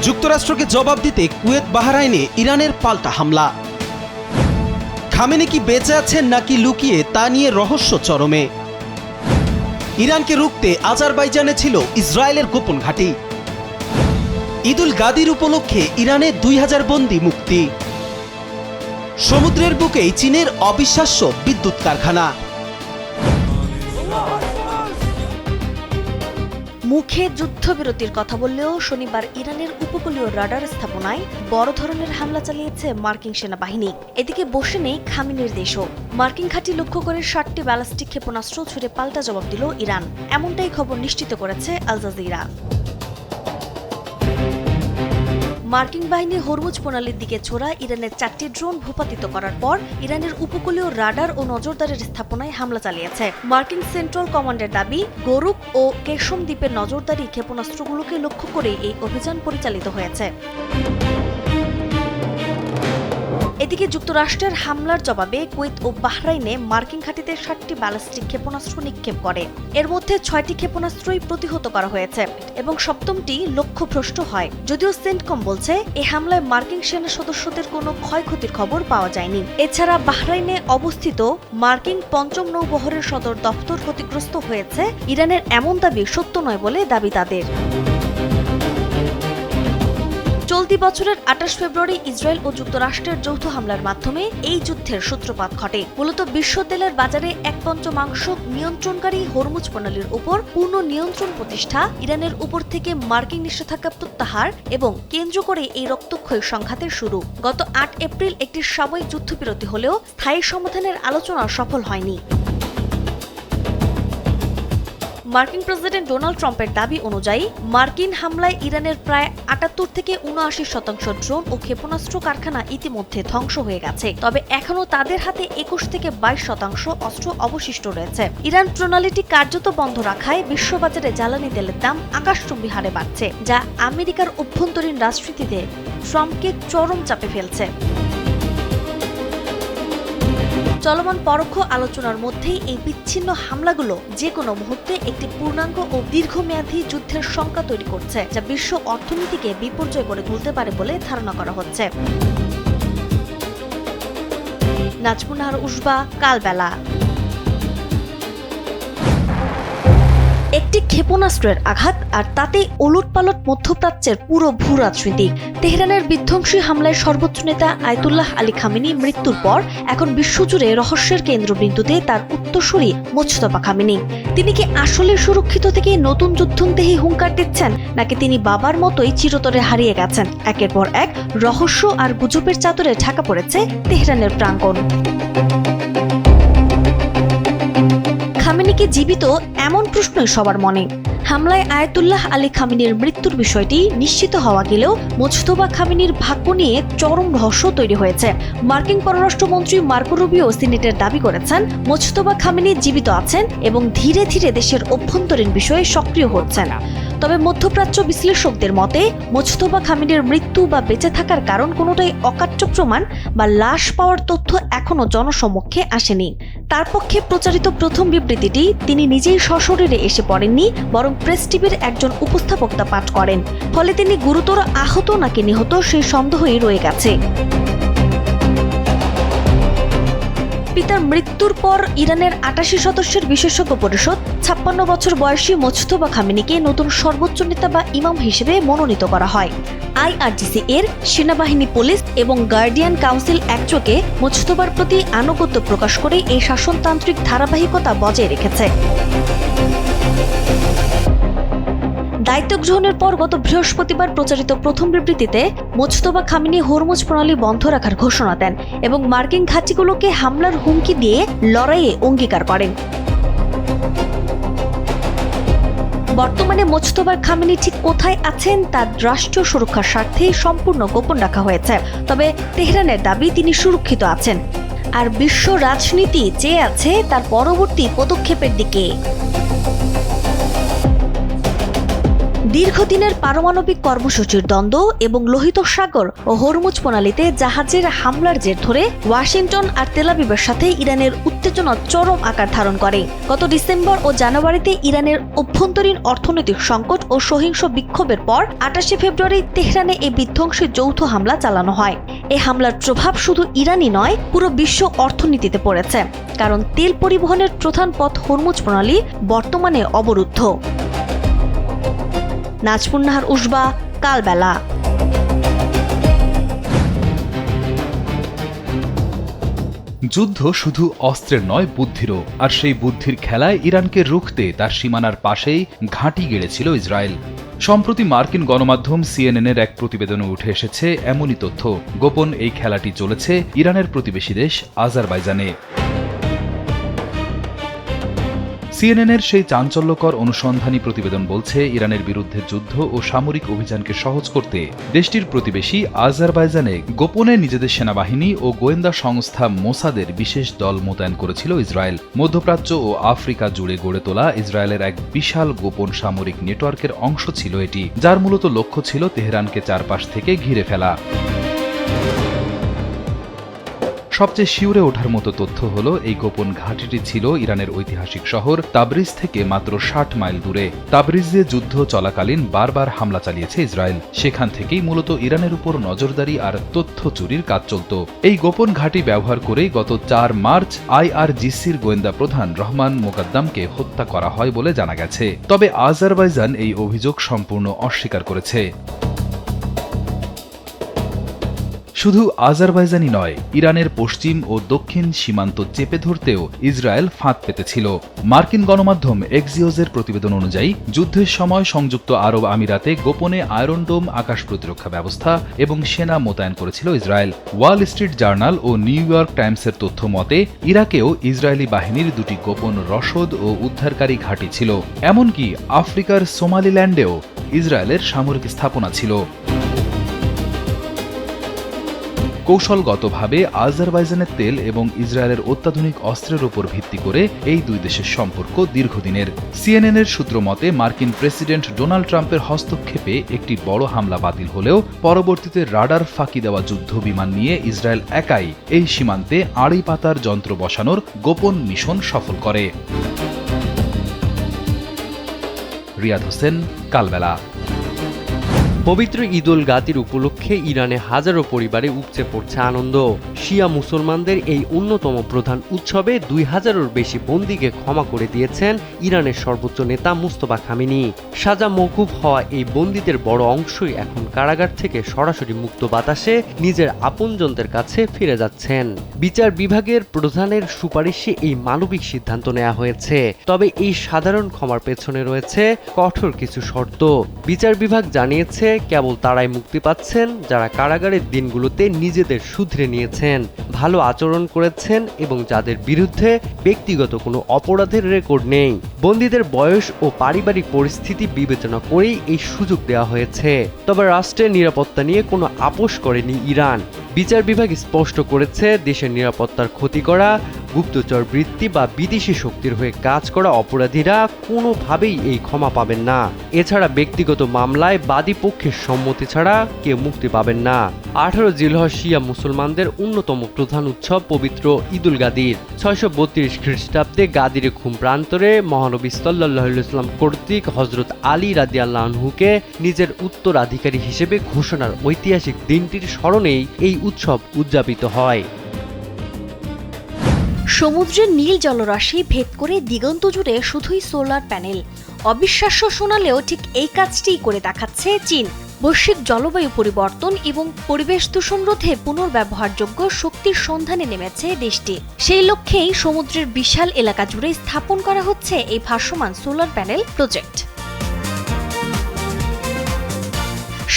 যুক্তরাষ্ট্রকে জবাব দিতে কুয়েত বাহরাইনে ইরানের পাল্টা হামলা। খামেনি কি বেঁচে আছেন নাকি লুকিয়ে তা নিয়ে রহস্য চরমে। ইরানকে রুখতে আজারবাইজানে ছিল ইসরায়েলের গোপন ঘাঁটি। ঈদুল গাদির উপলক্ষে ইরানে 2000 বন্দী মুক্তি। সমুদ্রের বুকেই চীনের অবিশ্বাস্য বিদ্যুৎ কারখানা। মুখে যুদ্ধবিরতির কথা বললেও শনিবার ইরানের উপকূলীয় রাডার স্থাপনায় বড় ধরনের হামলা চালিয়েছে মার্কিন সেনাবাহিনী। এদিকে বসে নেই খামেনির দেশও। মার্কিন ঘাঁটি লক্ষ্য করে 60টি ব্যালিস্টিক ক্ষেপণাস্ত্র ছুড়ে পাল্টা জবাব দিল ইরান, এমনটাই খবর নিশ্চিত করেছে আল জাজিরা। মার্কিন বাহিনী হরমুজ প্রণালীর দিকে ছোড়া ইরানের 4টি ড্রোন ভূপাতিত করার পর ইরানের উপকূলীয় রাডার ও নজরদারির স্থাপনায় হামলা চালিয়েছে। মার্কিন সেন্ট্রাল কমান্ডের দাবি, গোরুক ও কেশম দ্বীপের নজরদারি ক্ষেপণাস্ত্রগুলোকে লক্ষ্য করে এই অভিযান পরিচালিত হয়েছে। এদিকে যুক্তরাষ্ট্রের হামলার জবাবে কুয়েত ও বাহরাইনে মার্কিন ঘাঁটিতে 60টি ব্যালিস্টিক ক্ষেপণাস্ত্র নিক্ষেপ করে। এর মধ্যে 6টি ক্ষেপণাস্ত্রই প্রতিহত করা হয়েছে এবং 7টি লক্ষ্যভ্রষ্ট হয়। যদিও সেন্টকম বলছে, এই হামলায় মার্কিন সেনা সদস্যদের কোনো ক্ষয়ক্ষতির খবর পাওয়া যায়নি। এছাড়া বাহরাইনে অবস্থিত মার্কিন 5ম নৌবহরের সদর দপ্তর ক্ষতিগ্রস্ত হয়েছে। ইরানের এমন দাবি সত্য নয় বলে দাবি তাদের। চলতি বছরের 28 ফেব্রুয়ারি ইসরায়েল ও যুক্তরাষ্ট্রের যৌথ হামলার মাধ্যমে এই যুদ্ধের সূত্রপাত ঘটে। মূলত বিশ্ব তেলের বাজারে 1/5 নিয়ন্ত্রণকারী হরমুজ প্রণালীর উপর পূর্ণ নিয়ন্ত্রণ প্রতিষ্ঠা, ইরানের উপর থেকে মার্কিন নিষেধাজ্ঞা প্রত্যাহার এবং কেন্দ্র করে এই রক্তক্ষয়ী সংঘাতের শুরু। গত 8 এপ্রিল একটি সাময়িক যুদ্ধবিরতি হলেও স্থায়ী সমাধানের আলোচনা সফল হয়নি। মার্কিন প্রেসিডেন্ট ডোনাল্ড ট্রাম্পের দাবি অনুযায়ী মার্কিন হামলায় ইরানের প্রায় 78 থেকে 79% ড্রোন ও ক্ষেপণাস্ত্র কারখানা ইতিমধ্যে ধ্বংস হয়ে গেছে। তবে এখনও তাদের হাতে 21 থেকে 22% অস্ত্র অবশিষ্ট রয়েছে। ইরান প্রণালীটি কার্যত বন্ধ রাখায় বিশ্ববাজারে জ্বালানি তেলের দাম আকাশচুম্বী হারে বাড়ছে, যা আমেরিকার অভ্যন্তরীণ রাজনীতিতে ট্রাম্পকে চরম চাপে ফেলছে। চলমান পরোক্ষ আলোচনার মধ্যেই এই বিচ্ছিন্ন হামলাগুলো যে কোনো মুহূর্তে একটি পূর্ণাঙ্গ ও দীর্ঘমেয়াদী যুদ্ধের শঙ্কা তৈরি করছে, যা বিশ্ব অর্থনীতিকে বিপর্যয় করে তুলতে পারে বলে ধারণা করা হচ্ছে। নাজমুন নাহার, উসবা, কালবেলা। একটি ক্ষেপণাস্ত্রের আঘাত আর তাতেই ওলটপালট মধ্যপ্রাচ্যের পুরো ভূ রাজনীতি। তেহরানের বিধ্বংসী হামলায় সর্বোচ্চ নেতা আয়াতুল্লাহ আলী খামেনি মৃত্যুর পর এখন বিশ্বজুড়ে রহস্যের কেন্দ্রবিন্দুতে তার উত্তরসূরি মোজতবা খামেনি। তিনি কি আসলে সুরক্ষিত থেকে নতুন যুদ্ধন্দেহী হুঙ্কার দিচ্ছেন, নাকি তিনি বাবার মতোই চিরতরে হারিয়ে গেছেন? একের পর এক রহস্য আর গুজবের চাদরে ঢাকা পড়েছে তেহরানের প্রাঙ্গণ। খামেনি কি জীবিত, এমন প্রশ্নই সবার মনে। হামলায় আয়াতুল্লাহ আলী খামেনির মৃত্যুর বিষয়টি নিশ্চিত হওয়া গেলেও মোজতবা খামেনির ভাগ্য নিয়ে চরম রহস্য তৈরি হয়েছে। মার্কিন পররাষ্ট্রমন্ত্রী মার্কো রুবিও সিনেটের দাবি করেছেন, মোজতবা খামেনি জীবিত আছেন এবং ধীরে ধীরে দেশের অভ্যন্তরীণ বিষয়ে সক্রিয় হচ্ছেন। তবে মধ্যপ্রাচ্য বিশ্লেষকদের মতে মোজতবা খামেনির মৃত্যু বা বেঁচে থাকার কারণ কোনোটাই অকাট্য প্রমাণ বা লাশ পাওয়ার তথ্য এখনো জনসমক্ষে আসেনি। তার পক্ষে প্রচারিত প্রথম বিবৃতিটি তিনি নিজেই সশরীরে এসে পড়েননি, বরং প্রেস টিভির একজন উপস্থাপকতা পাঠ করেন। ফলে তিনি গুরুতর আহত নাকি নিহত সেই সন্দেহই রয়ে গেছে। পিতার মৃত্যুর পর ইরানের 88 সদস্যের বিশেষজ্ঞ পরিষদ 56 বছর বয়সী মোজতবা খামেনিকে নতুন সর্বোচ্চ নেতা বা ইমাম হিসেবে মনোনীত করা হয়। আইআরজিসি এর সেনাবাহিনী, পুলিশ এবং গার্ডিয়ান কাউন্সিল একযোগে মোজতবার প্রতি আনুগত্য প্রকাশ করে এই শাসনতান্ত্রিক ধারাবাহিকতা বজায় রেখেছে। দায়িত্ব গ্রহণের পর গত বৃহস্পতিবার প্রচারিত প্রথম বিবৃতিতে মোজতবা খামেনি হরমুজ প্রণালী বন্ধ রাখার ঘোষণা দেন এবং মার্কিন ঘাঁটিগুলোকে হামলার হুমকি দিয়ে লড়াইয়ে অঙ্গীকার করেন। বর্তমানে মোজতবা খামেনি ঠিক কোথায় আছেন তার রাষ্ট্রীয় সুরক্ষার স্বার্থে সম্পূর্ণ গোপন রাখা হয়েছে। তবে তেহরানের দাবি তিনি সুরক্ষিত আছেন, আর বিশ্ব রাজনীতি চেয়ে আছে তার পরবর্তী পদক্ষেপের দিকে। দীর্ঘদিনের পারমাণবিক কর্মসূচির দ্বন্দ্ব এবং লোহিত সাগর ও হরমুজ প্রণালীতে জাহাজের হামলার জের ধরে ওয়াশিংটন আর তেল আবিবের সাথে ইরানের উত্তেজনা চরম আকার ধারণ করে। গত ডিসেম্বর ও জানুয়ারিতে ইরানের অভ্যন্তরীণ অর্থনৈতিক সংকট ও সহিংস বিক্ষোভের পর 28 ফেব্রুয়ারি তেহরানে এই বিধ্বংসী যৌথ হামলা চালানো হয়। এই হামলার প্রভাব শুধু ইরানই নয়, পুরো বিশ্ব অর্থনীতিতে পড়েছে, কারণ তেল পরিবহনের প্রধান পথ হরমুজ প্রণালী বর্তমানে অবরুদ্ধ। নাজমুন নাহার, উসবা, কালবেলা। যুদ্ধ শুধু অস্ত্রের নয়, বুদ্ধিরও। আর সেই বুদ্ধির খেলায় ইরানকে রুখতে তার সীমানার পাশেই ঘাঁটি গেড়েছিল ইসরায়েল। সম্প্রতি মার্কিন গণমাধ্যম সিএনএনের এক প্রতিবেদনে উঠে এসেছে এমনই তথ্য। গোপন এই খেলাটি চলেছে ইরানের প্রতিবেশী দেশ আজারবাইজানে। সিএনএনের সেই চাঞ্চল্যকর অনুসন্ধানী প্রতিবেদন বলছে, ইরানের বিরুদ্ধে যুদ্ধ ও সামরিক অভিযানকে সহজ করতে দেশটির প্রতিবেশী আজারবাইজানে গোপনে নিজেদের সেনাবাহিনী ও গোয়েন্দা সংস্থা মোসাদের বিশেষ দল মোতায়েন করেছিল ইসরায়েল। মধ্যপ্রাচ্য ও আফ্রিকা জুড়ে গড়ে তোলা ইসরায়েলের এক বিশাল গোপন সামরিক নেটওয়ার্কের অংশ ছিল এটি, যার মূলত লক্ষ্য ছিল তেহরানকে চারপাশ থেকে ঘিরে ফেলা। সবচেয়ে শিউরে ওঠার মতো তথ্য হলো, এই গোপন ঘাঁটিটি ছিল ইরানের ঐতিহাসিক শহর তাবরিজ থেকে মাত্র 60 মাইল দূরে। তাবরিজে যুদ্ধ চলাকালীন বারবার হামলা চালিয়েছে ইসরায়েল। সেখান থেকেই মূলত ইরানের উপর নজরদারি আর তথ্য চুরির কাজ চলত। এই গোপন ঘাঁটি ব্যবহার করেই গত 4 মার্চ আইআরজিসির গোয়েন্দা প্রধান রহমান মোকাদ্দামকে হত্যা করা হয় বলে জানা গেছে। তবে আজারবাইজান এই অভিযোগ সম্পূর্ণ অস্বীকার করেছে। শুধু আজারবাইজানই নয়, ইরানের পশ্চিম ও দক্ষিণ সীমান্ত চেপে ধরতেও ইসরায়েল ফাঁদ পেতেছিল। মার্কিন গণমাধ্যম এক্সিওসের প্রতিবেদন অনুযায়ী যুদ্ধের সময় সংযুক্ত আরব আমিরাতে গোপনে আয়রন ডোম আকাশ প্রতিরক্ষা ব্যবস্থা এবং সেনা মোতায়েন করেছিল ইসরায়েল। ওয়াল স্ট্রিট জার্নাল ও নিউ ইয়র্ক টাইমসের তথ্য মতে ইরাকেও ইসরায়েলি বাহিনীর 2টি গোপন রসদ ও উদ্ধারকারী ঘাঁটি ছিল। এমনকি আফ্রিকার সোমালিল্যান্ডেও ইসরায়েলের সামরিক স্থাপনা ছিল। কৌশলগতভাবে আজারবাইজানের তেল এবং ইসরায়েলের অত্যাধুনিক অস্ত্রের উপর ভিত্তি করে এই দুই দেশের সম্পর্ক দীর্ঘদিনের। সিএনএনের সূত্র মতে মার্কিন প্রেসিডেন্ট ডোনাল্ড ট্রাম্পের হস্তক্ষেপে একটি বড় হামলা বাতিল হলেও পরবর্তীতে রাডার ফাঁকি দেওয়া যুদ্ধ বিমান নিয়ে ইসরায়েল একাই এই সীমান্তে আড়ি পাতার যন্ত্র বসানোর গোপন মিশন সফল করে। রিয়াদ হোসেন, কালবেলা। পবিত্র ঈদ উল গাদির উপলক্ষে ইরানে হাজারো পরিবারে উপচে পড়ছে আনন্দ। শিয়া মুসলমানদের এই অন্যতম প্রধান উৎসবে 2000-এর বেশি বন্দীকে ক্ষমা করে দিয়েছেন ইরানের সর্বোচ্চ নেতা মুস্তফা খামেনি। সাজা মওকুফ হওয়া এই বন্দীদের বড় অংশই এখন কারাগার থেকে সরাসরি মুক্ত বাতাসে নিজের আপনজনদের কাছে ফিরে যাচ্ছেন। বিচার বিভাগের প্রধানের সুপারিশে এই মানবিক সিদ্ধান্ত নেওয়া হয়েছে। তবে এই সাধারণ ক্ষমার পেছনে রয়েছে কঠোর কিছু শর্ত। বিচার বিভাগ জানিয়েছে, কেবল তারাই মুক্তি পাচ্ছেন যারা কারাগারের দিনগুলোতে নিজেদের শুধরে নিয়েছেন, ভালো আচরণ করেছেন এবং যাদের বিরুদ্ধে ব্যক্তিগত কোনো অপরাধের রেকর্ড নেই। বন্দীদের বয়স ও পারিবারিক পরিস্থিতি বিবেচনা করেই এই সুযোগ দেওয়া হয়েছে। তবে রাষ্ট্রের নিরাপত্তা নিয়ে কোনো আপোষ করেনি ইরান। বিচার বিভাগ স্পষ্ট করেছে, দেশের নিরাপত্তার ক্ষতি করা, গুপ্তচর বৃত্তি বা বিদেশি শক্তির হয়ে কাজ করা অপরাধীরা কোনোভাবেই এই ক্ষমা পাবেন না। এছাড়া ব্যক্তিগত মামলায় বাদী পক্ষের সম্মতি ছাড়া কেউ মুক্তি পাবেন না। 18 জিলহজ শিয়া মুসলমানদের অন্যতম প্রধান উৎসব পবিত্র ঈদ উল গাদির। 632 খ্রিস্টাব্দে গাদির খুম প্রান্তরে মহানবী সাল্লাল্লাহু আলাইহি ওয়াসাল্লাম কর্তৃক হযরত আলী রাদিয়াল্লাহু আনহুকে নিজের উত্তরাধিকারী হিসেবে ঘোষণার ঐতিহাসিক দিনটির স্মরণেই এই উৎসব উদযাপিত হয়। সমুদ্রের নীল জলরাশি ভেদ করে দিগন্ত জুড়ে শুধুই সোলার প্যানেল। অবিশ্বাস্য শোনালেও ঠিক এই কাজটিই করে দেখাচ্ছে চীন। বৈশ্বিক জলবায়ু পরিবর্তন এবং পরিবেশ দূষণ রোধে পুনর্ব্যবহারযোগ্য শক্তির সন্ধানে নেমেছে দেশটি। সেই লক্ষ্যেই সমুদ্রের বিশাল এলাকা জুড়ে স্থাপন করা হচ্ছে এই ভাসমান সোলার প্যানেল প্রজেক্ট।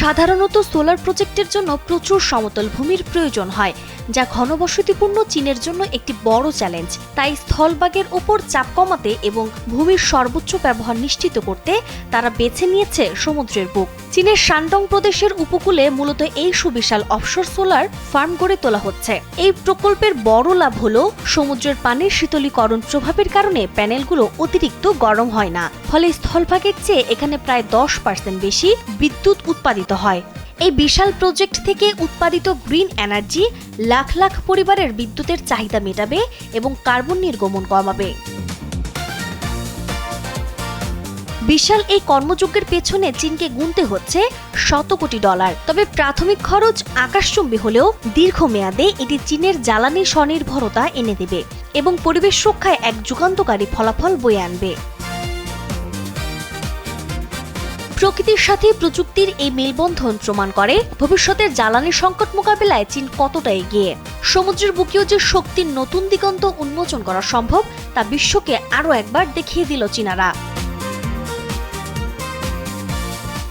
সাধারণত সোলার প্রজেক্টের জন্য প্রচুর সমতল ভূমির প্রয়োজন হয়, যা ঘনবসতিপূর্ণ চীনের জন্য একটি বড় চ্যালেঞ্জ। তাই স্থলভাগের উপর চাপ কমাতে এবং ভূমির সর্বোচ্চ ব্যবহার নিশ্চিত করতে তারা বেছে নিয়েছে সমুদ্রের বুক। চীনের শানডং প্রদেশের উপকূলে মূলত এই সুবিশাল অফশোর সোলার ফার্ম গড়ে তোলা হচ্ছে। এই প্রকল্পের বড় লাভ হলো সমুদ্রের পানির শীতলীকরণ প্রভাবের কারণে প্যানেলগুলো অতিরিক্ত গরম হয় না, ফলে স্থলভাগের চেয়ে এখানে প্রায় 10% বেশি বিদ্যুৎ উৎপাদিত হয়। এই বিশাল প্রজেক্ট থেকে উৎপাদিত গ্রিন এনার্জি লাখ লাখ পরিবারের বিদ্যুতের চাহিদা মেটাবে এবং কার্বন নির্গমন কমাবে। বিশাল এই কর্মযজ্ঞের পেছনে চীনকে গুনতে হচ্ছে $100 কোটি। তবে প্রাথমিক খরচ আকাশচুম্বী হলেও দীর্ঘমেয়াদে এটি চীনের জ্বালানি স্বনির্ভরতা এনে দেবে এবং পরিবেশ রক্ষায় এক যুগান্তকারী ফলাফল বয়ে আনবে। প্রকৃতির সাথে প্রযুক্তির এই মেলবন্ধন প্রমাণ করে ভবিষ্যতের জ্বালানি সংকট মোকাবিলায় চীন কতটা এগিয়ে। সমুদ্রের বুকেও যে শক্তির নতুন দিগন্ত উন্মোচন করা সম্ভব তা বিশ্বকে আরও একবার দেখিয়ে দিল চীনারা।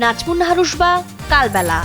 নাজমুন নাহার, কালবেলা।